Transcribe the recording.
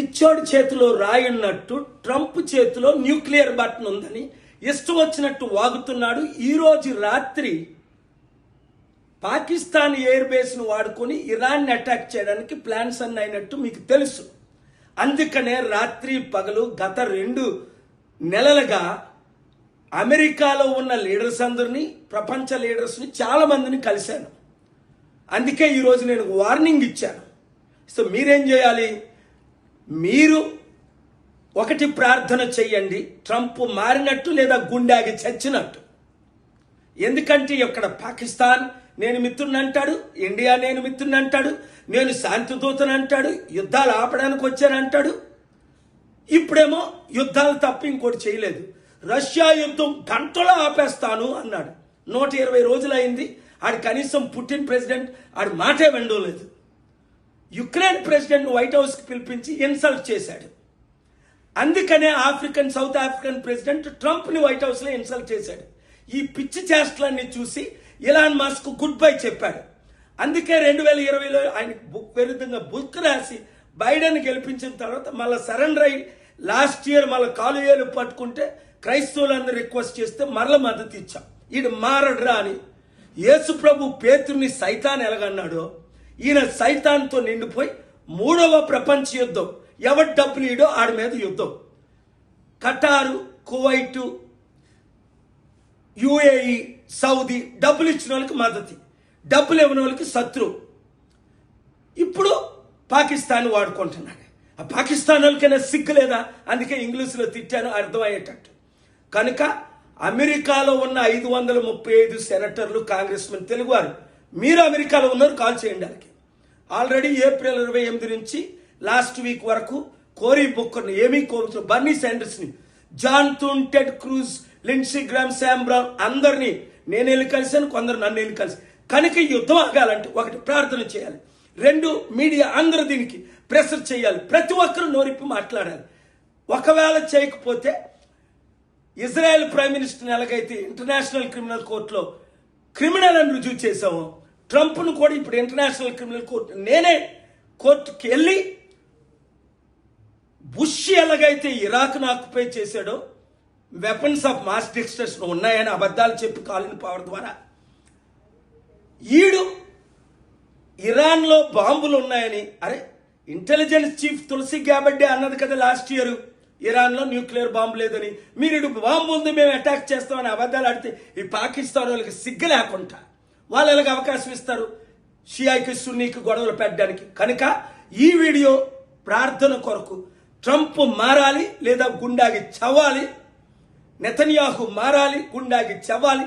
పిచ్చోడి చేతిలో రాయున్నట్టు ట్రంప్ చేతిలో nuclear button ఉందని ఇష్టం వచ్చినట్టు వాగుతున్నాడు. ఈరోజు రాత్రి పాకిస్తాన్ ఎయిర్ బేస్ను వాడుకొని ఇరాన్ని అటాక్ చేయడానికి ప్లాన్స్ అన్నీ అయినట్టు మీకు తెలుసు. అందుకనే రాత్రి పగలు గత 2 నెలలుగా అమెరికాలో ఉన్న లీడర్స్ అందరినీ, ప్రపంచ లీడర్స్ని చాలా మందిని కలిశాను. అందుకే ఈరోజు నేను వార్నింగ్ ఇచ్చాను. సో మీరేం చేయాలి? మీరు ఒకటి ప్రార్థన చెయ్యండి, ట్రంప్ మారినట్టు లేదా గుండాగి చచ్చినట్టు. ఎందుకంటే ఇక్కడ పాకిస్తాన్ నేను మిత్రుని అంటాడు, ఇండియా నేను మిత్రుని అంటాడు, నేను శాంతి దూతను అంటాడు, యుద్ధాలు ఆపడానికి వచ్చానంటాడు. ఇప్పుడేమో యుద్ధాలు తప్ప ఇంకోటి చేయలేదు. రష్యా యుద్ధం గంటలో ఆపేస్తాను అన్నాడు. 120 రోజులు అయింది. ఆడు కనీసం పుటిన్ ప్రెసిడెంట్ ఆడు మాటే వినడం లేదు. యుక్రెయిన్ ప్రెసిడెంట్ వైట్ హౌస్కి పిలిపించి ఇన్సల్ట్ చేశాడు. అందుకనే సౌత్ ఆఫ్రికన్ ప్రెసిడెంట్ ట్రంప్ని వైట్ హౌస్లో ఇన్సల్ట్ చేశాడు. ఈ పిచ్చి చేష్టలన్నీ చూసి ఇలాన్ మస్క్ గుడ్ బై చెప్పాడు. అందుకే 2020లో ఆయన విరుద్ధంగా బుక్ రాసి బైడెన్ గెలిపించిన తర్వాత మళ్ళీ సరెండర్ అయ్యి లాస్ట్ ఇయర్ మళ్ళీ కాలు ఏలు పట్టుకుంటే క్రైస్తవులందరూ రిక్వెస్ట్ చేస్తే మరల మద్దతు ఇచ్చాం. ఈడు మారడ్రా అని. యేసు ప్రభు పేతుర్ని సైతాన్ ఎలాగన్నాడో ఈయన సైతాన్తో నిండిపోయి 3వ ప్రపంచ యుద్ధం, ఎవరి డబ్బులు ఇడో ఆడి మీద యుద్ధం. ఖటారు, కువైటు, యుఏఈ, సౌదీ డబ్బులు ఇచ్చిన వాళ్ళకి మద్దతు, డబ్బులు ఇవ్వని వాళ్ళకి శత్రువు. ఇప్పుడు పాకిస్తాన్ వాడుకుంటున్నాడు. ఆ పాకిస్తాన్ వాళ్ళకైనా సిగ్గు లేదా? అందుకే ఇంగ్లీష్లో తిట్టాను అర్థమయ్యేటట్టు. కనుక అమెరికాలో ఉన్న 535 సెనేటర్లు, కాంగ్రెస్మెన్ తెలుగువారు, మీరు అమెరికాలో ఉన్నారు, కాల్ చేయండి. వాళ్ళకి ఆల్రెడీ ఏప్రిల్ 28 నుంచి లాస్ట్ వీక్ వరకు కోరీ బుక్కర్ని, ఏమీ కోరుతూ బర్నీ శాండర్స్ని, John Thune, Ted Cruz, Lindsey Graham, Sam Brown అందరినీ నేను వెళ్ళి కలిశాను, కొందరు నన్ను వెళ్ళి కలిసి. కనుక ఈ యుద్ధం ఆగాలంటే ఒకటి ప్రార్థన చేయాలి, 2 మీడియా అందరూ దీనికి ప్రెషర్ చేయాలి, ప్రతి ఒక్కరు నోరిప్పి మాట్లాడాలి. ఒకవేళ చేయకపోతే ఇజ్రాయెల్ ప్రైమ్ మినిస్టర్ని ఎలాగైతే ఇంటర్నేషనల్ క్రిమినల్ కోర్టులో క్రిమినల్ అని రుజువు చేశామో, ట్రంప్ను కూడా ఇప్పుడు ఇంటర్నేషనల్ క్రిమినల్ కోర్టు నేనే కోర్టుకి వెళ్ళి బుష్ ఎలాగైతే ఇరాక్ను ఆక్యుపై చేశాడో, వెపన్స్ ఆఫ్ మాస్ డిస్ట్రక్షన్ ఉన్నాయని అబద్ధాలు చెప్పి కాలిన్ పవర్ ద్వారా, ఈడు ఇరాన్లో బాంబులు ఉన్నాయని, అరే ఇంటెలిజెన్స్ చీఫ్ తులసి గ్యాబర్డే అన్నది కదా లాస్ట్ ఇయర్ ఇరాన్లో న్యూక్లియర్ బాంబు లేదని. మీరు బాంబు ఉంది మేము అటాక్ చేస్తామని అబద్ధాలు ఆడితే ఈ పాకిస్తాన్ వాళ్ళకి సిగ్గు లేకుండా వాళ్ళు ఎలాగ అవకాశం ఇస్తారు షియాకి సున్నీకి గొడవలు పెట్టడానికి? కనుక ఈ వీడియో ప్రార్థన కొరకు. ట్రంప్ మారాలి లేదా గుండాగి చవ్వాలి, నెతన్యాహు మారాలి, గుండాగి చవ్వాలి.